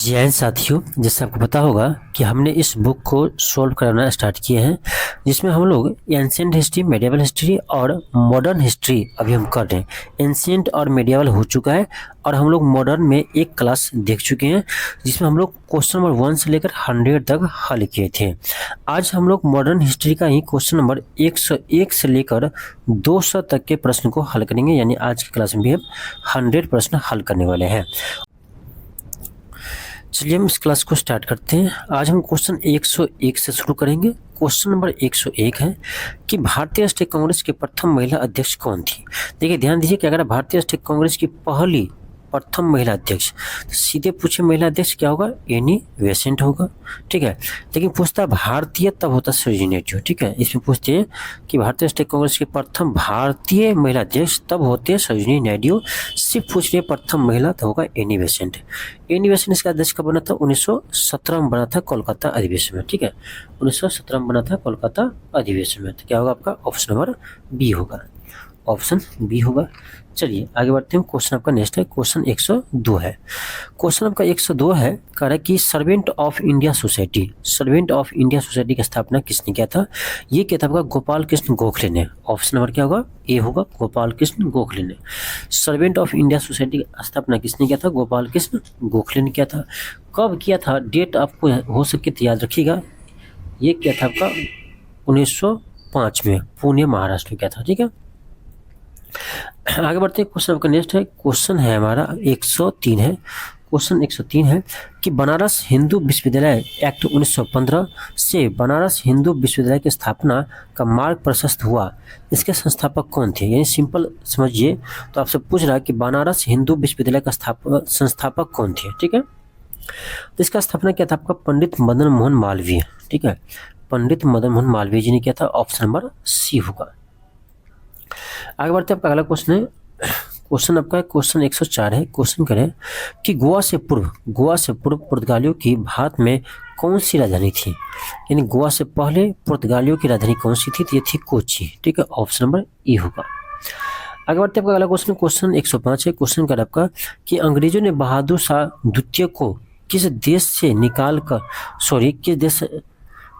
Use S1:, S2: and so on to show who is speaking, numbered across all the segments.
S1: जी हाँ साथियों, जैसे आपको पता होगा कि हमने इस बुक को सॉल्व कराना स्टार्ट किए हैं, जिसमें हम लोग एंशिएंट हिस्ट्री, मेडिएवल हिस्ट्री और मॉडर्न हिस्ट्री अभी हम कर रहे हैं। एंशिएंट और मेडिएवल हो चुका है और हम लोग मॉडर्न में एक क्लास देख चुके हैं, जिसमें हम लोग क्वेश्चन नंबर 1 से लेकर 100 तक हल किए थे। आज हम लोग मॉडर्न हिस्ट्री का ही क्वेश्चन नंबर 101 से लेकर 200 तक के प्रश्न को हल करेंगे, यानी आज की क्लास में भी हम 100 प्रश्न हल करने वाले हैं। चलिए हम इस क्लास को स्टार्ट करते हैं। आज हम क्वेश्चन 101 से शुरू करेंगे। क्वेश्चन नंबर 101 है कि भारतीय राष्ट्रीय कांग्रेस की प्रथम महिला अध्यक्ष कौन थी। देखिए ध्यान दीजिए कि अगर भारतीय राष्ट्रीय कांग्रेस की प्रथम महिला अध्यक्ष, तो सीधे पूछे महिला अध्यक्ष क्या होगा, एनी बेसेंट होगा। ठीक है, लेकिन पूछता भारतीय तब होता सरोजिनी नायडू। ठीक है, इसमें पूछते हैं कि भारतीय राष्ट्रीय कांग्रेस की प्रथम भारतीय महिला अध्यक्ष तब होते हैं सरोजिनी नायडू। सिर्फ पूछ रहे प्रथम महिला तो होगा एनी बेसेंट। एनी बेसेंट इसका अध्यक्ष कब बना था, 1917 में बना था कोलकाता अधिवेशन में। ठीक है, 1917 में बना था कोलकाता अधिवेशन में। तो क्या होगा आपका ऑप्शन नंबर बी होगा, ऑप्शन बी होगा। चलिए आगे बढ़ते हैं। क्वेश्चन आपका नेक्स्ट है, क्वेश्चन 102 है। क्वेश्चन आपका 102 है, कह रहा है कि servant of India society, servant of India society की स्थापना किसने किया था। ये किया था आपका गोपाल कृष्ण गोखले ने। ऑप्शन नंबर क्या होगा, ए होगा, गोपाल कृष्ण गोखले ने। सर्वेंट ऑफ इंडिया सोसाइटी की स्थापना किसने किया था, गोपाल कृष्ण गोखले ने किया था। कब किया था, डेट आपको हो सके तो याद रखिएगा। ये किया था आपका 1905 में, पुणे महाराष्ट्र में किया था। ठीक है, आगे बढ़ते हैं। क्वेश्चन आपका नेक्स्ट है, क्वेश्चन है हमारा 103 है। क्वेश्चन 103 है कि बनारस हिंदू विश्वविद्यालय एक्ट 1915 से बनारस हिंदू विश्वविद्यालय की स्थापना का मार्ग प्रशस्त हुआ। इसके संस्थापक कौन थे। यानी सिंपल समझिए, तो आपसे पूछ रहा है कि बनारस हिंदू विश्वविद्यालय का संस्थापक कौन थे। ठीक है, तो इसका स्थापना किया था आपका पंडित मदन मोहन मालवीय। ठीक है, पंडित मदन मोहन मालवीय जी ने किया था। ऑप्शन नंबर सी होगा। आगे बढ़ते हैं, आपका अगला क्वेश्चन है, क्वेश्चन आपका क्वेश्चन 104 है। क्वेश्चन करें कि गोवा से पूर्व पुर्तगालियों की भारत में कौन सी राजधानी थी। यानी गोवा से पहले पुर्तगालियों की राजधानी कौन सी थी, तो ये थी कोची। ठीक है, ऑप्शन नंबर ई होगा। आगे बढ़ते हैं, आपका अगला क्वेश्चन क्वेश्चन 105 है। क्वेश्चन कर आपका कि अंग्रेजों ने बहादुर शाह द्वितीय को किस देश से निकाल कर किस देश,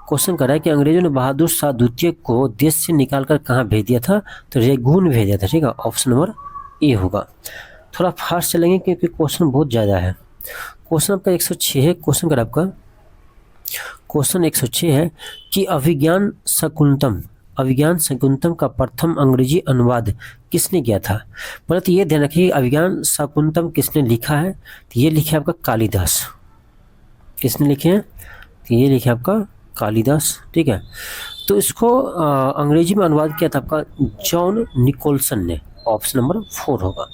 S1: क्वेश्चन कर रहा है कि अंग्रेजों ने बहादुर शाह द्वितीय को देश से निकालकर कहाँ भेज दिया था, तो रेगून भेज दिया था। ठीक है, ऑप्शन नंबर ए होगा। थोड़ा फास्ट चलेंगे क्योंकि क्वेश्चन बहुत ज़्यादा है। क्वेश्चन आपका 106 है। क्वेश्चन कर आपका क्वेश्चन 106 है कि अभिज्ञान शकुंतलम का प्रथम अंग्रेजी अनुवाद किसने किया था। पहले तो ये ध्यान रखिए, अभिज्ञान शकुंतलम किसने लिखा है, तो ये लिखे आपका कालिदास। किसने लिखे हैं, तो ये लिखे आपका कालिदास। ठीक है, तो इसको अंग्रेजी में अनुवाद किया था आपका जॉन निकोलसन ने। ऑप्शन नंबर 4 होगा।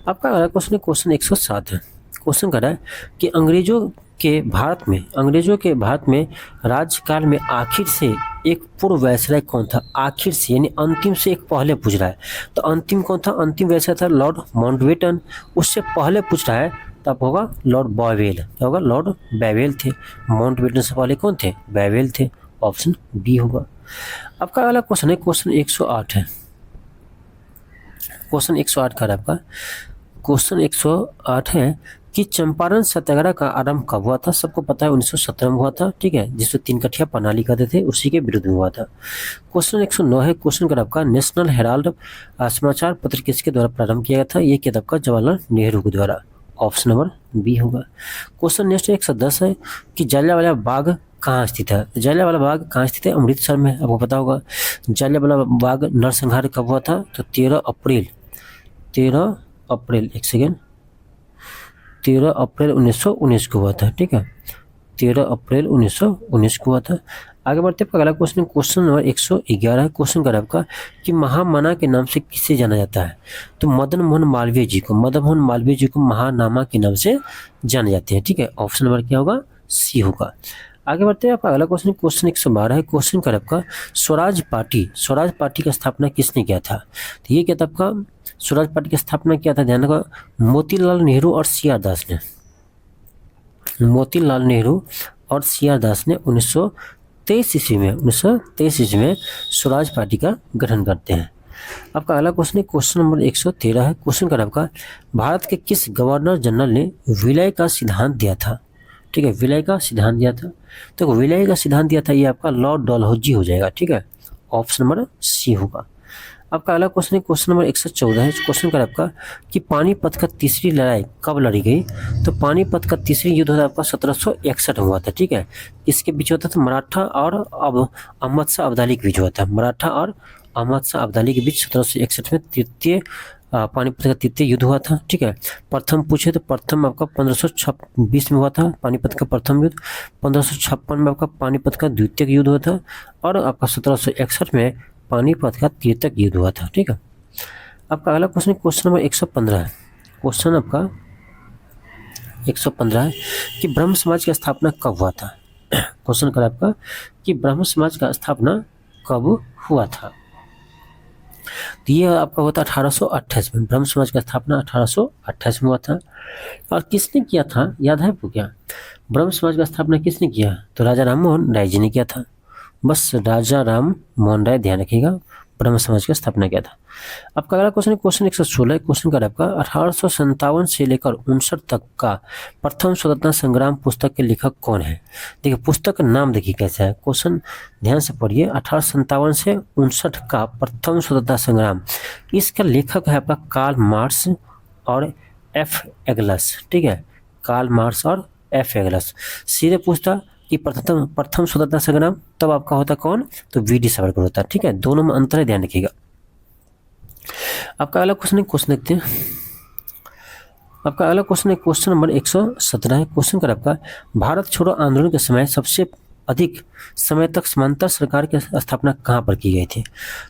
S1: आपका अगला क्वेश्चन है, क्वेश्चन 107 है। क्वेश्चन कर रहा है कि अंग्रेजों के भारत में राज्यकाल में आखिर से एक पूर्व वायसराय कौन था। आखिर से यानी अंतिम से एक पहले पूछ रहा है, तो अंतिम कौन था, अंतिम वायसराय था लॉर्ड माउंटबेटन। उससे पहले पूछ रहा है तब होगा लॉर्ड बॉयवेल। क्या होगा, लॉर्ड बैवेल थे। माउंटबेटन से पहले कौन थे, बैवेल थे। ऑप्शन बी होगा। आपका अगला क्वेश्चन है, क्वेश्चन 108 है। क्वेश्चन 108 का आपका क्वेश्चन 108 है कि चंपारण सत्याग्रह का आरंभ कब हुआ था। सबको पता है 1917 में हुआ था। ठीक है, जिसको 3 कठिया प्रणाली कहते थे, उसी के विरुद्ध में हुआ था। क्वेश्चन 109 है। क्वेश्चन का आपका नेशनल हेराल्ड समाचार पत्र किसके द्वारा प्रारंभ किया गया था। ये किया था आपका जवाहरलाल नेहरू के द्वारा। ऑप्शन नंबर बी होगा। क्वेश्चन नेक्स्ट 110 है कि जलियांवाला बाग कहाँ स्थित है। जलियांवाला बाग कहाँ स्थित है, अमृतसर में। आपको पता होगा जलियांवाला बाग नरसंहार कब हुआ था, तो 13 अप्रैल 1919 को हुआ था। ठीक है, 13 अप्रैल 1919 को हुआ था। आगे बढ़ते हैं, अगला क्वेश्चन क्वेश्चन नंबर 111 है। क्वेश्चन कर आपका कि महामना के नाम से किसे जाना जाता है, तो मदन मोहन मालवीय जी को महानामा के नाम से जाने जाते हैं। ठीक है, ऑप्शन नंबर क्या होगा, सी होगा। आगे बढ़ते हैं, आपका अगला क्वेश्चन क्वेश्चन 112 है। क्वेश्चन कर आपका स्वराज पार्टी का स्थापना किसने किया था, तो ये क्या था आपका स्वराज पार्टी की स्थापना किया था, ध्यान रखो, मोतीलाल नेहरू और सी आर दास ने। मोतीलाल नेहरू और सी आर दास ने 1923 ईस्वी में स्वराज पार्टी का गठन करते हैं। आपका अगला क्वेश्चन है, क्वेश्चन नंबर 113 है। क्वेश्चन का आपका भारत के किस गवर्नर जनरल ने विलय का सिद्धांत दिया था। ठीक है, विलय का सिद्धांत दिया था। तो विलय का सिद्धांत दिया था, ये आपका लॉर्ड डलहौजी हो जाएगा, ठीक है, ऑप्शन नंबर सी होगा। आपका अगला क्वेश्चन है, क्वेश्चन नंबर 114 है। क्वेश्चन का आपका कि पानीपत का तीसरी लड़ाई कब लड़ी गई? तो पानीपत का तीसरी युद्ध होता आपका 1761 हुआ था, ठीक है। इसके बीच होता था मराठा और अब अहमद शाह अब्दाली के बीच हुआ था, मराठा और अहमद शाह अब्दाली के बीच 1761 में तृतीय पानीपत का तृतीय युद्ध हुआ था, ठीक है। प्रथम पूछे तो प्रथम आपका 1526 में हुआ था पानीपत का प्रथम युद्ध, 1556 में आपका पानीपत का द्वितीय युद्ध हुआ था, और आपका 1761 में पानीपत का तृतीय युद्ध हुआ था, ठीक है। आपका अगला क्वेश्चन क्वेश्चन नंबर 115 है। क्वेश्चन आपका 115 है कि ब्रह्म समाज की स्थापना कब हुआ था? क्वेश्चन का आपका कि ब्रह्म समाज का स्थापना कब हुआ था? तो ये आपका होता 1828 में, ब्रह्म समाज का स्थापना 1828 में हुआ था। और किसने किया था, याद है आपको क्या? ब्रह्म समाज का स्थापना किसने किया? तो राजा राम मोहन राय जी ने किया था। बस राजा राम मोहन राय, ध्यान रखिएगा, ब्रह्म समाज की स्थापना किया था। आपका अगला क्वेश्चन है क्वेश्चन 116। क्वेश्चन का आपका 1857 से लेकर 59 तक का प्रथम स्वतंत्रता संग्राम पुस्तक के लेखक कौन है? देखिए पुस्तक का नाम देखिए कैसा है, क्वेश्चन ध्यान से पढ़िए। 1857 से 59 का प्रथम स्वतंत्रता संग्राम, इसका लेखक है आपका कार्ल मार्क्स और एफ एंगल्स, ठीक है, कार्ल मार्क्स और एफ एंगल्स। सीधे पूछता कि प्रथम स्वतंत्रता संग्राम तब आपका होता कौन? तो वी.डी. सावरकर होता है, ठीक है, दोनों में अंतर है, ध्यान रखिएगा। आपका अगला क्वेश्चन है, क्वेश्चन देखते हैं। आपका अगला क्वेश्चन है क्वेश्चन नंबर 117 है। क्वेश्चन का आपका भारत छोड़ो आंदोलन के समय सबसे अधिक समय तक समांतर सरकार की स्थापना कहाँ पर की गई थी?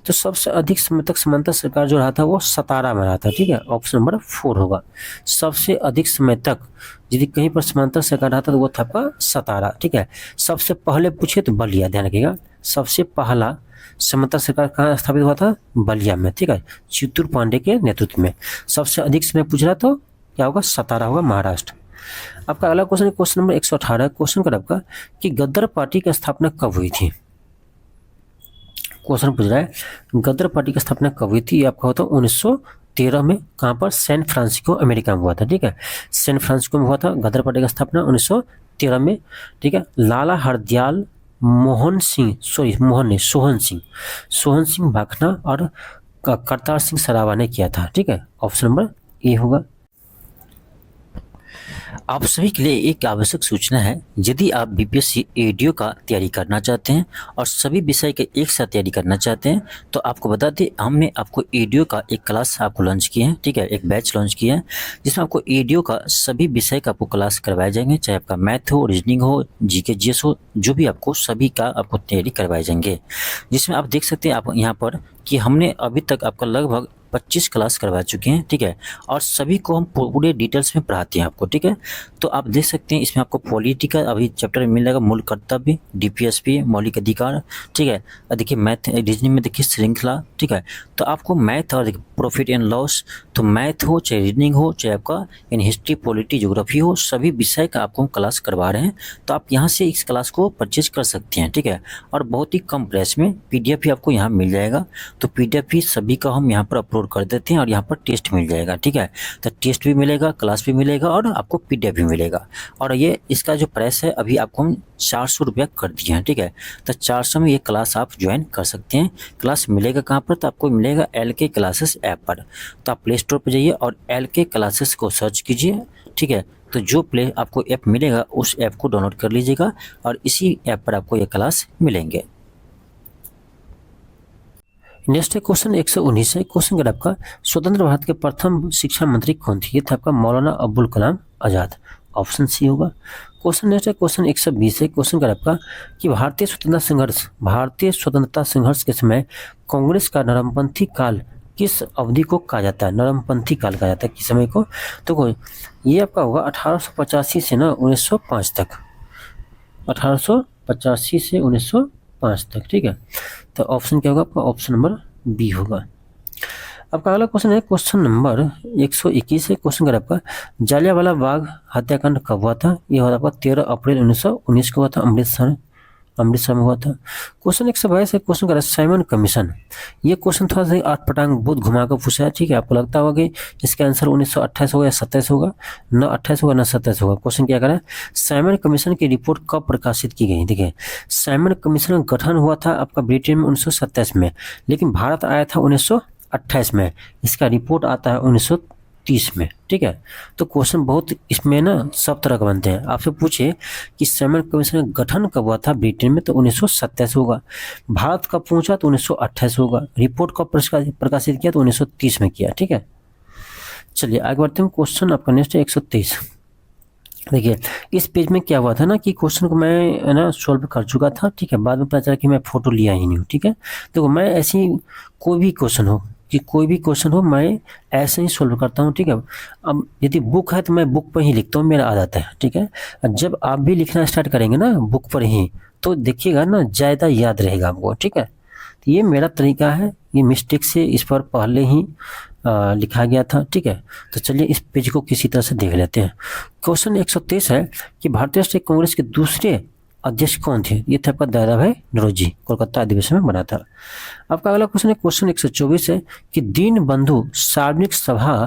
S1: तो सबसे अधिक समय तक समांतर सरकार जो रहा था वो सतारा में रहा था, ठीक है, ऑप्शन नंबर 4 होगा। सबसे अधिक समय तक यदि कहीं पर समांतर सरकार रहा था तो वो था आपका सतारा, ठीक है। सबसे पहले पूछे तो बलिया, ध्यान रखिएगा, सबसे पहला समांतर सरकार कहाँ स्थापित हुआ था? बलिया में, ठीक है, चित्तूर पांडे के नेतृत्व में। सबसे अधिक समय पूछ रहा तो क्या होगा? सतारा होगा, महाराष्ट्र। आपका अगला क्वेश्चन है क्वेश्चन नंबर 118। क्वेश्चन का आपका कि गद्दार पार्टी की स्थापना कब हुई थी? क्वेश्चन पूछ रहा है गद्दार पार्टी की स्थापना कब हुई थी? आपका होता 1913 में, कहाँ पर? सैन फ्रांसिस्को, अमेरिका में हुआ था, ठीक है, सैन फ्रांसिस्को में हुआ था गद्दार पार्टी का स्थापना 1913 में, ठीक है। लाला हरदयाल सोहन सिंह भाखना और करतार सिंह सरावा ने किया था, ठीक है, ऑप्शन नंबर ए होगा। आप सभी के लिए एक आवश्यक सूचना है, यदि आप बीपीएससी एडीओ का तैयारी करना चाहते हैं और सभी विषय के एक साथ तैयारी करना चाहते हैं तो आपको बता दें, हमने आपको एडीओ का एक क्लास आपको लॉन्च किया है, ठीक है, एक बैच लॉन्च किया है जिसमें आपको एडीओ का सभी विषय का आपको क्लास करवाए जाएंगे, चाहे आपका मैथ हो, रीजनिंग हो, जीके जीएस हो, जो भी आपको सभी का आपको तैयारी करवाए जाएंगे। जिसमें आप देख सकते हैं आप यहाँ पर कि हमने अभी तक आपका लगभग 25 क्लास करवा चुके हैं, ठीक है, और सभी को हम पूरे डिटेल्स में पढ़ाते हैं आपको, ठीक है। तो आप देख सकते हैं इसमें आपको पॉलिटी का अभी चैप्टर में मिलेगा, मूल कर्तव्य, डीपीएसपी, मौलिक अधिकार, ठीक है। देखिए मैथ, रीजनिंग में देखिए श्रृंखला, ठीक है। तो आपको मैथ और प्रॉफिट एंड लॉस, तो मैथ हो चाहे रीजनिंग हो चाहे आपका इन हिस्ट्री, पॉलिटी, ज्योग्राफी हो, सभी विषय का आपको हम क्लास करवा रहे हैं। तो आप यहाँ से इस क्लास को परचेज कर सकते हैं, ठीक है, और बहुत ही कम प्राइस में पीडीएफ भी आपको यहाँ मिल जाएगा। तो पीडीएफ भी सभी का हम यहाँ पर अपलोड कर देते हैं और यहाँ पर टेस्ट मिल जाएगा, ठीक है। तो टेस्ट भी मिलेगा, क्लास भी मिलेगा और आपको पीडीएफ भी मिलेगा। और ये इसका जो प्राइस है अभी आपको हम 400 रुपया कर दिए हैं, ठीक है। तो 400 में ये क्लास आप ज्वाइन कर सकते हैं। क्लास मिलेगा कहाँ पर? तो आपको मिलेगा एलके क्लासेस ऐप पर। तो आप प्ले स्टोर पर जाइए और एलके क्लासेस को सर्च कीजिए, ठीक है। तो जो प्ले आपको ऐप मिलेगा उस ऐप को डाउनलोड कर लीजिएगा और इसी ऐप पर आपको ये क्लास मिलेंगे। नेक्स्ट है क्वेश्चन 119 है। क्वेश्चन का आपका स्वतंत्र भारत के प्रथम शिक्षा मंत्री कौन थे? ये था आपका मौलाना अबुल कलाम आजाद, ऑप्शन सी होगा। क्वेश्चन नेक्स्ट है क्वेश्चन 120 है। क्वेश्चन का आपका कि भारतीय स्वतंत्रता संघर्ष के समय कांग्रेस का नरमपंथी काल किस अवधि को कहा जाता है? नरमपंथी काल कहा जाता है किस समय को? तो ये आपका होगा 1885 से ना 1905 तक, 1885 से 1905 तक, ठीक है। तो ऑप्शन क्या होगा आपका? ऑप्शन नंबर बी होगा। आपका अगला क्वेश्चन है क्वेश्चन नंबर 121 है। क्वेश्चन का आपका जलियांवाला बाग हत्याकांड कब हुआ था? ये हुआ आपका 13 अप्रैल 1919 को हुआ था, अमृतसर में हुआ था। क्वेश्चन 122 है, क्वेश्चन करा साइमन कमीशन। ये क्वेश्चन थोड़ा सा आठ पटांग बहुत घुमा कर पूछा है, ठीक है। आपको लगता होगा कि इसका आंसर 1928 होगा या 27 होगा, न 28 होगा न 27 होगा। क्वेश्चन क्या करा, साइमन कमीशन की रिपोर्ट कब प्रकाशित की गई। देखिए साइमन कमीशन का गठन हुआ था आपका ब्रिटेन में 1927 में, लेकिन भारत आया था 1928 में। इसका रिपोर्ट आता है 1930 में, ठीक है। तो क्वेश्चन बहुत इसमें ना सब तरह का बनते हैं। आपसे पूछे कि साइमन कमीशन का गठन कब हुआ था ब्रिटेन में, तो 1927 होगा। भारत कब पहुंचा, तो 1928 होगा। रिपोर्ट कब प्रकाशित किया, तो 1930 में किया, ठीक है। चलिए आगे बढ़ते हैं। क्वेश्चन आपका नेक्स्ट है 123। देखिए इस पेज में क्या हुआ था ना कि क्वेश्चन को मैं ना सॉल्व कर चुका था, ठीक है। बाद में पता चला कि मैं फोटो लिया ही नहीं हूँ, ठीक है। देखो मैं ऐसी कोई भी क्वेश्चन हो मैं ऐसे ही सॉल्व करता हूँ, ठीक है। अब यदि बुक है तो मैं बुक पर ही लिखता हूँ, मेरा आदत है, ठीक है। जब आप भी लिखना स्टार्ट करेंगे ना बुक पर ही, तो देखिएगा ना ज़्यादा याद रहेगा आपको, ठीक है। तो ये मेरा तरीका है, ये मिस्टेक से इस पर पहले ही लिखा गया था, ठीक है। तो चलिए इस पेज को किसी तरह से देख लेते हैं। क्वेश्चन 123 है कि भारतीय राष्ट्रीय कांग्रेस के दूसरे अध्यक्ष कौन थे। ये थे आपका दादा भाई नौरोजी, कोलकाता अधिवेशन में बना था। आपका अगला क्वेश्चन है, क्वेश्चन 124 है कि दीनबंधु सार्वजनिक सभा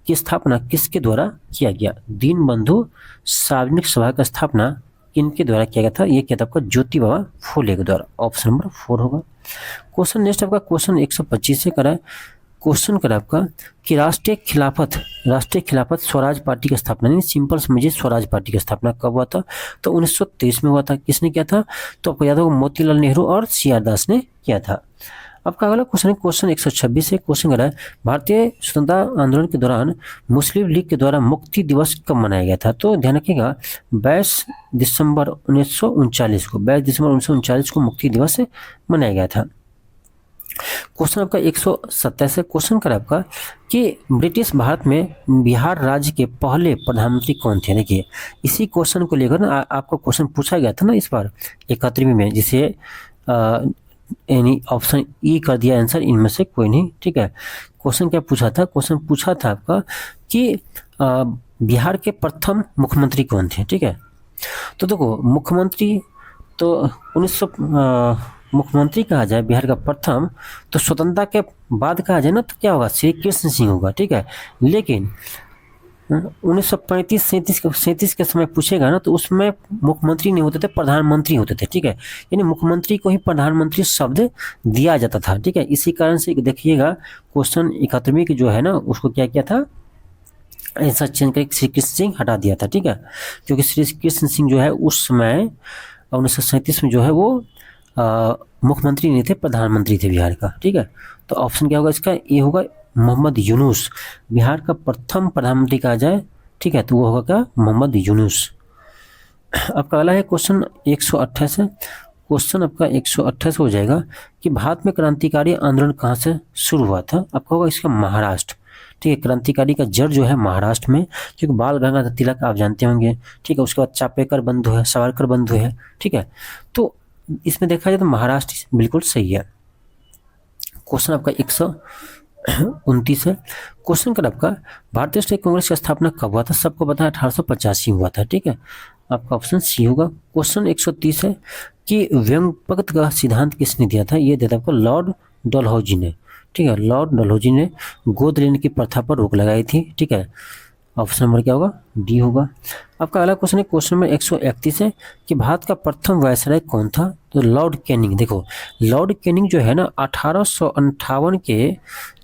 S1: की स्थापना किसके द्वारा किया गया। दीनबंधु सार्वजनिक सभा का स्थापना किनके द्वारा किया गया था। ये क्या था आपका ज्योतिबा फूले के द्वारा। ऑप्शन नंबर 4 होगा। क्वेश्चन नेक्स्ट आपका क्वेश्चन 125 से करा है। क्वेश्चन करा आपका कि राष्ट्रीय खिलाफत स्वराज पार्टी की स्थापना, नहीं सिंपल समझिए, स्वराज पार्टी की स्थापना कब हुआ था, तो 1923 में हुआ था। किसने किया था, तो आपको याद होगा मोतीलाल नेहरू और सी आर दास ने किया था। आपका अगला क्वेश्चन है क्वेश्चन 126 है। क्वेश्चन करा है भारतीय स्वतंत्रता आंदोलन के दौरान मुस्लिम लीग के द्वारा मुक्ति दिवस कब मनाया गया था। तो ध्यान रखिएगा 22 दिसंबर 1939 को मुक्ति दिवस मनाया गया था। क्वेश्चन आपका 127 है। क्वेश्चन कर आपका कि ब्रिटिश भारत में बिहार राज्य के पहले प्रधानमंत्री कौन थे। देखिए इसी क्वेश्चन को लेकर ना आपको क्वेश्चन पूछा गया था ना इस बार 31वीं में, जिसे यानी ऑप्शन ई कर दिया आंसर, इनमें से कोई नहीं, ठीक है। क्वेश्चन क्या पूछा था, क्वेश्चन पूछा था आपका कि बिहार के प्रथम मुख्यमंत्री कौन थे, ठीक है। तो देखो मुख्यमंत्री तो मुख्यमंत्री कहा जाए बिहार का प्रथम, तो स्वतंत्रता के बाद कहा जाए ना तो क्या होगा, श्री कृष्ण सिंह होगा, ठीक है। लेकिन 1935-37 के समय पूछेगा ना तो उसमें मुख्यमंत्री नहीं होते थे, प्रधानमंत्री होते थे, ठीक है। यानी मुख्यमंत्री को ही प्रधानमंत्री शब्द दिया जाता था, ठीक है। इसी कारण से देखिएगा क्वेश्चन 71 की जो है ना उसको क्या किया था, ऐसा चेंज करके श्री कृष्ण सिंह हटा दिया था, ठीक है। क्योंकि श्री कृष्ण सिंह जो है उस समय 1937 में जो है वो मुख्यमंत्री नहीं थे, प्रधानमंत्री थे बिहार का, ठीक है। तो ऑप्शन क्या होगा इसका, ये होगा मोहम्मद यूनुस। बिहार का प्रथम प्रधानमंत्री कहा जाए, ठीक है, तो वो होगा क्या, मोहम्मद यूनुस। आपका अगला है क्वेश्चन 128 है। क्वेश्चन आपका 128 हो जाएगा कि भारत में क्रांतिकारी आंदोलन कहाँ से शुरू हुआ था। आपका होगा इसका महाराष्ट्र, ठीक है। क्रांतिकारी का जड़ जो है महाराष्ट्र में, क्योंकि बाल गंगाधर तिलक आप जानते होंगे, ठीक है। उसके बाद चापेकर बंधु है, सावरकर बंधु है, ठीक है। तो इसमें देखा जाए तो महाराष्ट्र बिल्कुल सही है। क्वेश्चन आपका 129 है। क्वेश्चन का आपका भारतीय राष्ट्रीय कांग्रेस की स्थापना कब हुआ था। सबको पता है 1885 हुआ था, ठीक है। आपका ऑप्शन सी होगा। क्वेश्चन 130 है कि व्यंग्यपद का सिद्धांत किसने दिया था। ये दिया था आपको लॉर्ड डलहौजी ने, ठीक है। लॉर्ड डलहौजी ने गोद लेने की प्रथा पर रोक लगाई थी, ठीक है। ऑप्शन नंबर क्या होगा, डी होगा। आपका अगला क्वेश्चन है क्वेश्चन नंबर 131 है कि भारत का प्रथम वायसराय कौन था। तो लॉर्ड कैनिंग। देखो लॉर्ड कैनिंग जो है ना 1858 के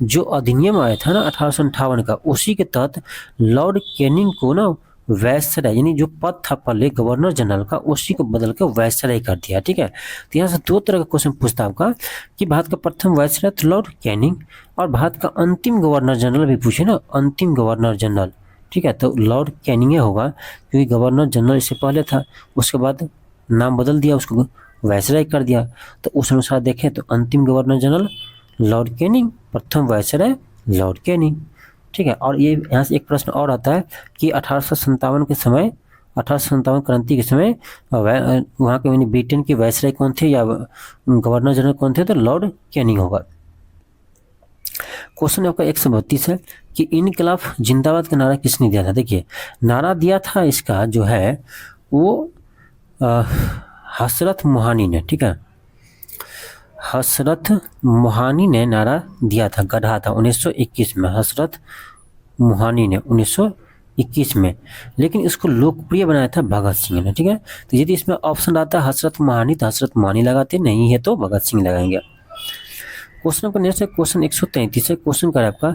S1: जो अधिनियम आया था ना 1858 का, उसी के तहत लॉर्ड कैनिंग को ना वायसराय यानी जो पद था पहले गवर्नर जनरल का, उसी को बदल कर वायसराय कर दिया, ठीक है। तो यहाँ से दो तरह का क्वेश्चन पूछता है आपका कि भारत का प्रथम वायसराय तो लॉर्ड कैनिंग, और भारत का अंतिम गवर्नर जनरल भी पूछे ना, अंतिम गवर्नर जनरल, ठीक है, तो लॉर्ड कैनिंग होगा, क्योंकि गवर्नर जनरल इससे पहले था, उसके बाद नाम बदल दिया, उसको वायसराय कर दिया। तो उस अनुसार देखें तो अंतिम गवर्नर जनरल लॉर्ड कैनिंग, प्रथम वायसराय लॉर्ड कैनिंग, ठीक है। और ये यहाँ से एक प्रश्न और आता है कि 1857 के समय, 1857 क्रांति के समय वहाँ के यानी ब्रिटेन के वायसराय कौन थे या गवर्नर जनरल कौन थे, तो लॉर्ड कैनिंग होगा। क्वेश्चन आपका 132 है कि इनकलाब जिंदाबाद का नारा किसने दिया था। देखिए नारा दिया था इसका जो है वो हसरत मोहानी ने, ठीक है, हसरत मोहानी ने नारा दिया था, गढ़ा था 1921 में, हसरत मोहानी ने 1921 में, लेकिन इसको लोकप्रिय बनाया था भगत सिंह ने, ठीक है। तो यदि इसमें ऑप्शन आता है हसरत मोहानी तो हसरत मोहानी लगाते, नहीं है तो भगत सिंह लगाएंगे। क्वेश्चन का नेक्स्ट है क्वेश्चन 133 है। क्वेश्चन का है आपका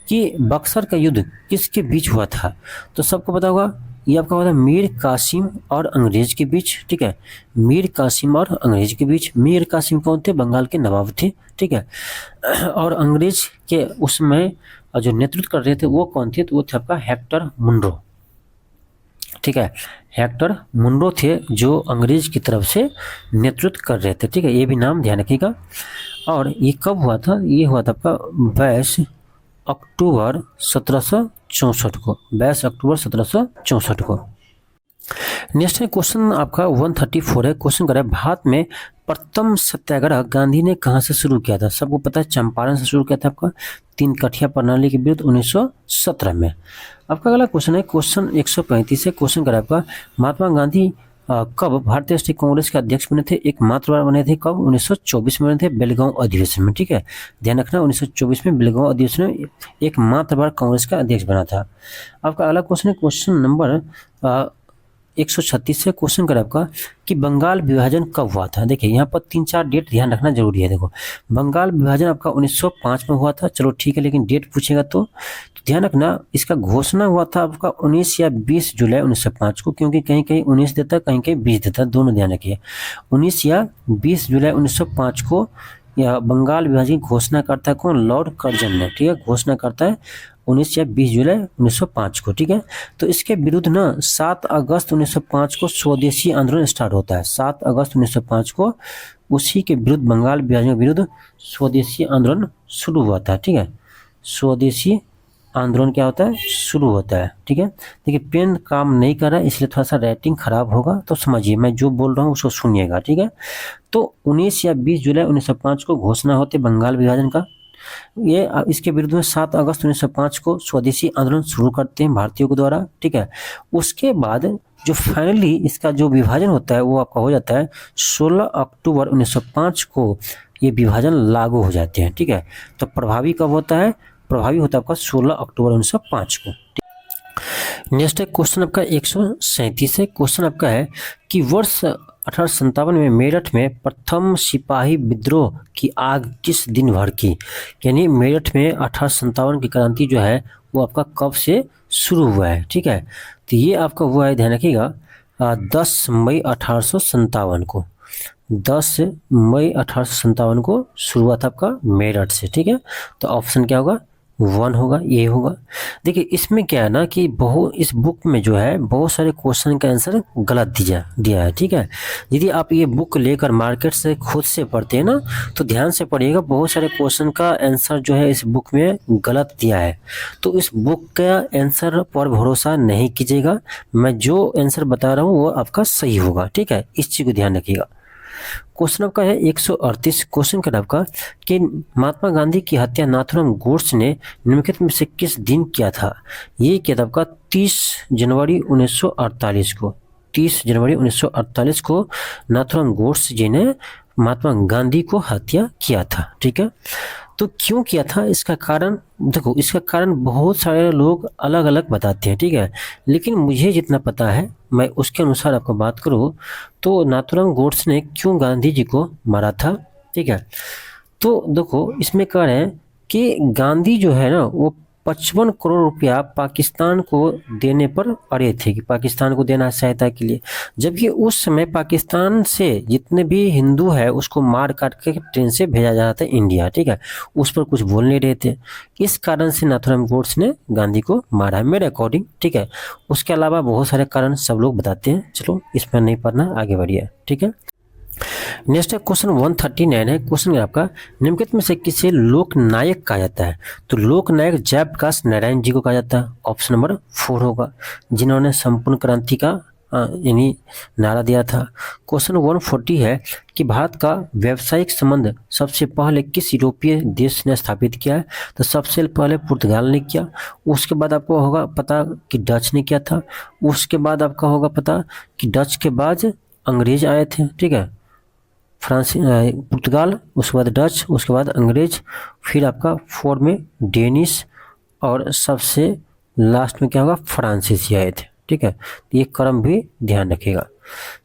S1: कि बक्सर का युद्ध किसके बीच हुआ था? तो सबको पता होगा, ये आपका होता है मीर कासिम और अंग्रेज के बीच, ठीक है, मीर कासिम और अंग्रेज के बीच। मीर कासिम कौन थे? बंगाल के नवाब थे, ठीक है, और अंग्रेज के उसमें जो नेतृत्व कर रहे थे वो कौन थे? तो वो थे आपका हेक्टर मुनरो, ठीक है, हेक्टर मुनरो थे जो अंग्रेज की तरफ से नेतृत्व कर रहे थे, ठीक है, ये भी नाम ध्यान रखिएगा। और ये कब हुआ था? ये हुआ था आपका 22 अक्टूबर 1764 को, 22 अक्टूबर 1764 को। नेक्स्ट है क्वेश्चन आपका 134 है। क्वेश्चन कर रहा है भारत में प्रथम सत्याग्रह गांधी ने कहाँ से शुरू किया था? सबको पता है चंपारण से शुरू किया था आपका, 3 कठिया प्रणाली के विरुद्ध 1917 में। आपका अगला क्वेश्चन है क्वेश्चन 135 है। क्वेश्चन कर रहा है आपका महात्मा गांधी कब भारतीय राष्ट्रीय कांग्रेस के अध्यक्ष बने थे? एकमात्र बार बने थे, कब? 1924 में बने थे, बेलगांव अधिवेशन में, ठीक है, ध्यान रखना 1924 में बेलगांव अधिवेशन में एकमात्र बार कांग्रेस का अध्यक्ष बना था। आपका अगला क्वेश्चन है क्वेश्चन नंबर 136 से। क्वेश्चन कर आपका कि बंगाल विभाजन कब हुआ था? देखिए यहाँ पर 3-4 डेट ध्यान रखना जरूरी है। देखो बंगाल विभाजन आपका 1905 में हुआ था, चलो ठीक है, लेकिन डेट पूछेगा तो ध्यान रखना इसका घोषणा हुआ था आपका 19 या 20 जुलाई 1905 को, क्योंकि कहीं कहीं 19 देता है, कहीं कहीं 20 देता है, दोनों ध्यान रखिए। 19 या 20 जुलाई 1905 को या बंगाल विभाजन की घोषणा करता है कौन? लॉर्ड कर्जन ने, ठीक है, घोषणा करता है 19 या 20 जुलाई 1905 को, ठीक है। तो इसके विरुद्ध ना 7 अगस्त 1905 को स्वदेशी आंदोलन स्टार्ट होता है, 7 अगस्त 1905 को उसी के विरुद्ध, बंगाल विभाजन के विरुद्ध स्वदेशी आंदोलन शुरू हुआ था, ठीक है, स्वदेशी आंदोलन क्या होता है? शुरू होता है, ठीक है। देखिए पेन काम नहीं कर रहा है इसलिए थोड़ा सा राइटिंग खराब होगा, तो समझिए मैं जो बोल रहा हूँ उसको सुनिएगा, ठीक है। तो 19 या 20 जुलाई 1905 को घोषणा होती है बंगाल विभाजन का, ये इसके विरुद्ध में 7 अगस्त 1905 को स्वदेशी आंदोलन शुरू करते हैं भारतीयों के द्वारा, ठीक है। उसके बाद जो फाइनली इसका जो विभाजन होता है वो आपका हो जाता है 16 अक्टूबर 1905 को ये विभाजन लागू हो जाते हैं, ठीक है। तो प्रभावी कब होता है? प्रभावी होता है आपका 16 अक्टूबर 1905 को। नेक्स्ट है क्वेश्चन आपका 137 है। क्वेश्चन आपका है कि वर्ष 1857 में मेरठ में प्रथम सिपाही विद्रोह की आग किस दिन भड़की? यानी मेरठ में 1857 की क्रांति जो है वो आपका कब से शुरू हुआ है, ठीक है। तो ये आपका हुआ है, ध्यान रखिएगा, 10 मई 1857 को, 10 मई 1857 को शुरुआत आपका मेरठ से, ठीक है। तो ऑप्शन क्या होगा? 1 होगा, ये होगा। देखिए इसमें क्या है ना कि इस बुक में जो है बहुत सारे क्वेश्चन का आंसर गलत दिया है, ठीक है। यदि आप ये बुक लेकर मार्केट से खुद से पढ़ते हैं ना तो ध्यान से पढ़िएगा, बहुत सारे क्वेश्चन का आंसर जो है इस बुक में गलत दिया है, तो इस बुक का आंसर पर भरोसा नहीं कीजिएगा। मैं जो आंसर बता रहा हूँ वो आपका सही होगा, ठीक है, इस चीज़ को ध्यान रखिएगा। क्वेश्चन आपका है 138। क्वेश्चन का आपका कि महात्मा गांधी की हत्या नाथुराम गोड्से ने निम्नलिखित में से किस दिन किया था? ये किया था आपका 30 जनवरी 1948 को, 30 जनवरी 1948 को नाथुराम गोड्से जी ने महात्मा गांधी को हत्या किया था, ठीक है। तो क्यों किया था इसका कारण, देखो इसका कारण बहुत सारे लोग अलग अलग बताते हैं, ठीक है, लेकिन मुझे जितना पता है मैं उसके अनुसार आपको बात करूँ तो नाथुराम गोड्से ने क्यों गांधी जी को मारा था, ठीक है। तो देखो इसमें कह रहे हैं कि गांधी जो है ना वो 55 करोड़ रुपया पाकिस्तान को देने पर अड़े थे कि पाकिस्तान को देना सहायता के लिए, जबकि उस समय पाकिस्तान से जितने भी हिंदू है उसको मार काट के ट्रेन से भेजा जा रहा था इंडिया, ठीक है, उस पर कुछ बोल नहीं रहे थे, इस कारण से नाथुराम गोड्से ने गांधी को मारा है मेरे अकॉर्डिंग, ठीक है। उसके अलावा बहुत सारे कारण सब लोग बताते हैं, चलो इसमें नहीं पढ़ना, आगे बढ़िए, ठीक है। नेक्स्ट है क्वेश्चन 139 है। क्वेश्चन आपका निम्नलिखित में से किसे लोक नायक कहा जाता है? तो लोक नायक जयप्रकाश नारायण जी को कहा जाता है, ऑप्शन नंबर 4 होगा, जिन्होंने संपूर्ण क्रांति का यानी नारा दिया था। क्वेश्चन 140 है कि भारत का व्यावसायिक संबंध सबसे पहले किस यूरोपीय देश ने स्थापित किया है? तो सबसे पहले पुर्तगाल ने किया, उसके बाद आपको होगा पता कि डच ने किया था, उसके बाद आपका होगा पता कि डच के बाद अंग्रेज आए थे, ठीक है, पुर्तगाल, उसके बाद डच, उसके बाद अंग्रेज, फिर आपका 4 में डेनिश, और सबसे लास्ट में क्या होगा, फ्रांसीसी आए थे, ठीक है। तो ये क्रम भी ध्यान रखिएगा।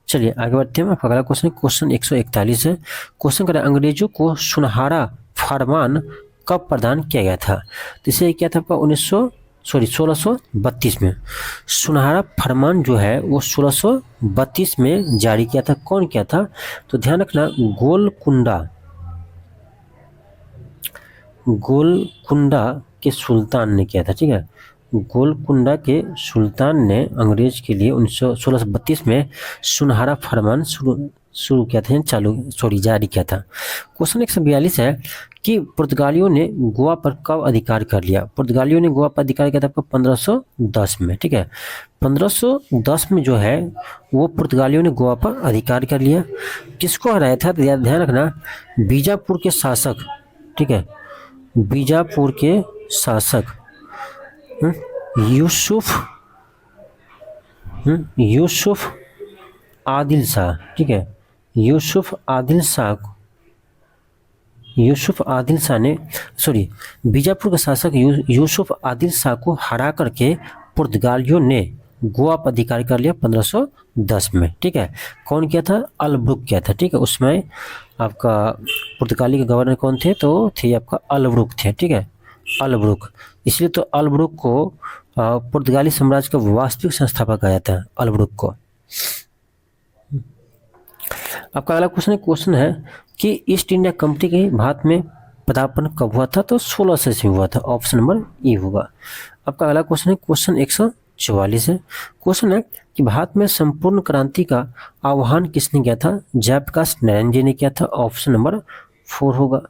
S1: चलिए आगे बढ़ते हैं। आपका अगला क्वेश्चन, क्वेश्चन 141 है। क्वेश्चन करें, अंग्रेजों को सुनहरा फरमान कब प्रदान किया गया था? तो इसे क्या था आपका 1632 में। सुनहरा फरमान जो है वो 1632 में जारी किया था। कौन किया था? तो ध्यान रखना, गोलकुंडा के सुल्तान ने किया था, ठीक है। गोलकुंडा के सुल्तान ने अंग्रेज के लिए 1632 में सुनहरा फरमान शुरू किया था, जारी किया था। क्वेश्चन 142 है कि पुर्तगालियों ने गोवा पर कब अधिकार कर लिया? पुर्तगालियों ने गोवा पर अधिकार किया था आपको 1510 में, ठीक है। 1510 में जो है वो पुर्तगालियों ने गोवा पर अधिकार कर लिया। किसको हराया था? ध्यान रखना, बीजापुर के शासक, ठीक है, बीजापुर के शासक यूसुफ आदिल शाह, ठीक है, यूसुफ आदिल शाह ने बीजापुर के शासक यूसुफ आदिल शाह को हरा करके पुर्तगालियों ने गोवा पर अधिकार कर लिया 1510 में, ठीक है। कौन किया था? अलब्रुक किया था, ठीक है। उसमें आपका पुर्तगाली के गवर्नर कौन थे? तो थे आपका अलब्रुक थे, ठीक है, अलब्रुक। इसलिए तो अलब्रुक को पुर्तगाली साम्राज्य का वास्तविक संस्थापक कहा जाता है, अलब्रुक को। आपका अगला क्वेश्चन है कि ईस्ट इंडिया कंपनी के भारत में पदार्पण कब हुआ था? तो 1600 ईस्वी में हुआ था। ऑप्शन नंबर ई होगा। आपका अगला क्वेश्चन है, क्वेश्चन 144 है। क्वेश्चन है कि भारत में संपूर्ण क्रांति का आह्वान किसने किया था? जयप्रकाश नारायण जी ने किया था। ऑप्शन नंबर 4 होगा।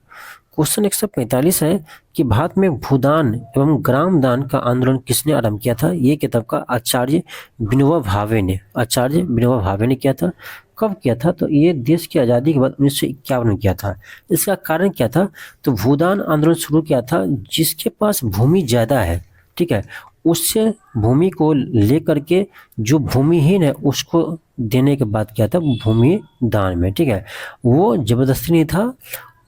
S1: क्वेश्चन 145 है कि भारत में भूदान एवं ग्राम दान का आंदोलन किसने आरंभ किया था? ये किताब का आचार्य विनोबा भावे ने किया था। कब किया था? तो ये देश की आज़ादी के बाद 1951 में किया था। इसका कारण क्या था? तो भूदान आंदोलन शुरू किया था, जिसके पास भूमि ज़्यादा है, ठीक है, उससे भूमि को लेकर के जो भूमिहीन है उसको देने के बाद क्या था, भूमि दान में, ठीक है। वो जबरदस्ती नहीं था,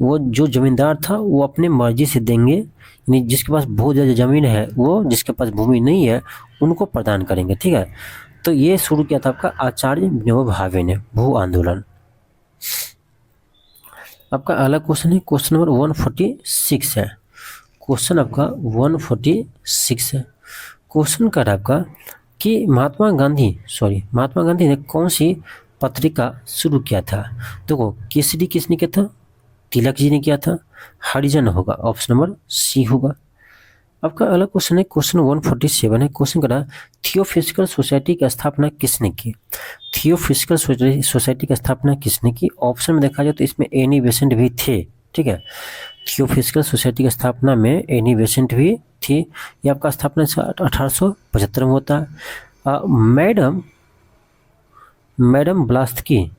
S1: वो जो जमींदार था वो अपने मर्जी से देंगे, यानी जिसके पास बहुत ज़्यादा ज़मीन है वो, जिसके पास भूमि नहीं है उनको प्रदान करेंगे, ठीक है। तो ये शुरू किया था आपका आचार्य विनोबा भावे ने, भू आंदोलन। आपका अगला क्वेश्चन है, क्वेश्चन नंबर 146 है। क्वेश्चन आपका 146 है। क्वेश्चन कर आपका कि महात्मा गांधी ने कौन सी पत्रिका शुरू किया था? देखो, केसरी किसने किया था? तिलक जी ने किया था। हरिजन होगा, ऑप्शन नंबर सी होगा। आपका अगला क्वेश्चन है, क्वेश्चन 147 है। क्वेश्चन करा, थियोफिजिकल सोसाइटी की स्थापना किसने की? थियोफिजिकल सोसाइटी की स्थापना किसने की? ऑप्शन में देखा जाए तो इसमें एनी बेसेंट भी थे, ठीक है। थियोफिजिकल सोसाइटी की स्थापना में एनी बेसेंट भी थी। ये आपका स्थापना 1875 में होता है। मैडम ब्लास्की,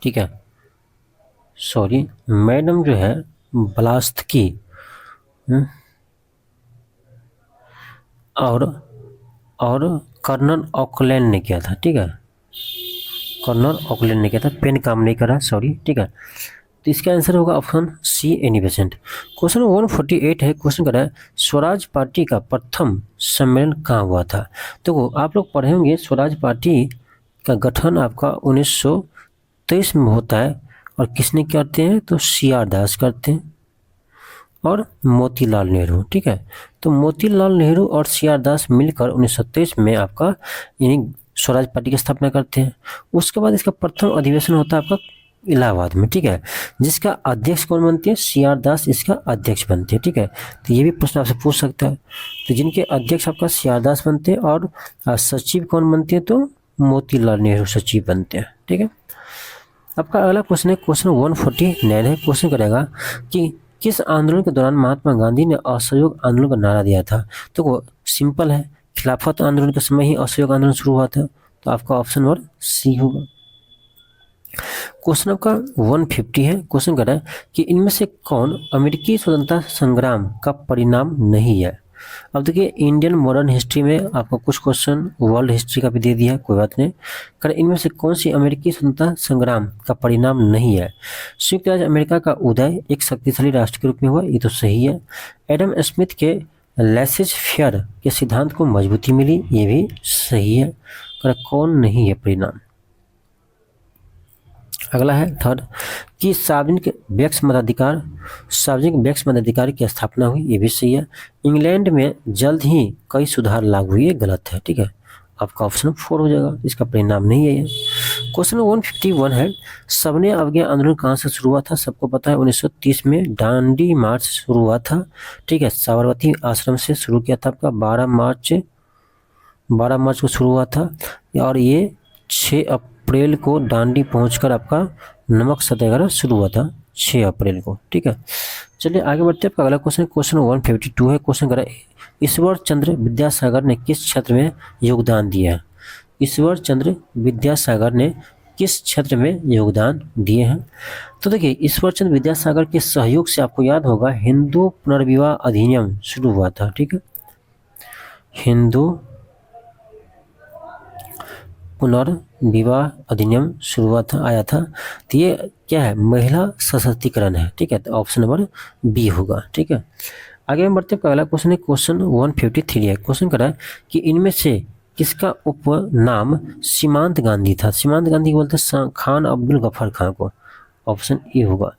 S1: ठीक है, मैडम जो है ब्लास्की और कर्नल ऑकलैंड ने किया था, ठीक है, कर्नल ऑकलैंड ने किया था। पेन काम नहीं करा, ठीक है। तो इसका आंसर होगा option C, Annie Besant. Question 148 है। क्वेश्चन कर रहा है, स्वराज पार्टी का प्रथम सम्मेलन कहाँ हुआ था? तो आप लोग पढ़े होंगे, स्वराज पार्टी का गठन आपका 1923 में होता है, और किसने करते हैं? तो CR दास करते हैं और मोतीलाल नेहरू, ठीक है। तो मोतीलाल नेहरू और CR दास मिलकर 1923 में आपका यानी स्वराज पार्टी की स्थापना करते हैं। उसके बाद इसका प्रथम अधिवेशन होता है आपका इलाहाबाद में, ठीक है, जिसका अध्यक्ष कौन बनते हैं? CR दास इसका अध्यक्ष बनते हैं, ठीक है। तो ये भी प्रश्न आपसे पूछ सकता है। तो जिनके अध्यक्ष आपका CR दास बनते हैं और सचिव कौन बनते हैं? तो मोतीलाल नेहरू सचिव बनते हैं, ठीक है। आपका अगला क्वेश्चन है, क्वेश्चन 149 है। क्वेश्चन करेगा कि किस आंदोलन के दौरान महात्मा गांधी ने असहयोग आंदोलन का नारा दिया था? तो वो सिंपल है, खिलाफत आंदोलन के समय ही असहयोग आंदोलन शुरू हुआ था। तो आपका ऑप्शन नंबर सी होगा। क्वेश्चन आपका 150 है। क्वेश्चन कर रहा है कि इनमें से कौन अमेरिकी स्वतंत्रता संग्राम का परिणाम नहीं है? अब देखिए इंडियन मॉडर्न हिस्ट्री में आपको कुछ क्वेश्चन वर्ल्ड हिस्ट्री का भी दे दिया है, कोई बात नहीं। कर इनमें से कौन सी अमेरिकी स्वतंत्रता संग्राम का परिणाम नहीं है? संयुक्त राज्य अमेरिका का उदय एक शक्तिशाली राष्ट्र के रूप में हुआ, ये तो सही है। एडम स्मिथ के लेसेज फेयर के सिद्धांत को मजबूती मिली, ये भी सही है। कर कौन नहीं है परिणाम? अगला है थर्ड कि सार्वजनिक व्यक्ति मताधिकार की स्थापना हुई, ये भी सही है। इंग्लैंड में जल्द ही कई सुधार लागू हुए, गलत है, ठीक है। आपका ऑप्शन 4 हो जाएगा, इसका परिणाम नहीं है ये। क्वेश्चन 151 है, सबने अवज्ञा आंदोलन कहाँ से शुरू हुआ था? सबको पता है 1930 में दांडी मार्च शुरू हुआ था, ठीक है। साबरमती आश्रम से शुरू किया था, आपका 12 मार्च को शुरू हुआ था, और ये 6 अप्रैल को दांडी पहुंचकर आपका नमक सत्याग्रह शुरू हुआ था 6 अप्रैल को, ठीक है। चलिए आगे बढ़ते हैं। अगला क्वेश्चन 152 है। क्वेश्चन करा, ईश्वर चंद्र विद्यासागर ने किस क्षेत्र में योगदान दिया है? ईश्वर चंद्र विद्यासागर ने किस क्षेत्र में योगदान दिए हैं? तो देखिए ईश्वर चंद्र विद्यासागर के सहयोग से आपको याद होगा हिंदू पुनर्विवाह अधिनियम शुरू हुआ था, ठीक है। हिंदू पुनर्विवाह अधिनियम शुरुआत आया था, तो ये क्या है? महिला सशक्तिकरण है, ठीक है। तो ऑप्शन नंबर बी होगा, ठीक है। आगे हम बढ़ते हैं। अगला क्वेश्चन है क्वेश्चन 153 है। क्वेश्चन करा है कि इनमें से किसका उपनाम सीमांत गांधी था? सीमांत गांधी बोलते हैं खान अब्दुल गफर खान को, ऑप्शन ए होगा।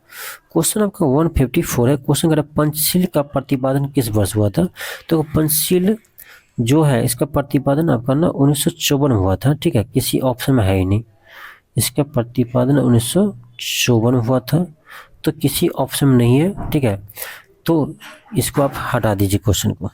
S1: क्वेश्चन आपका 154 है। क्वेश्चन करा पंचशील का प्रतिपादन किस वर्ष हुआ था? तो पंचशील जो है इसका प्रतिपादन आपका ना 1954 में हुआ था, ठीक है। किसी ऑप्शन में है ही नहीं, इसका प्रतिपादन 1954 में हुआ था, तो किसी ऑप्शन में नहीं है, ठीक है। तो इसको आप हटा दीजिए क्वेश्चन को।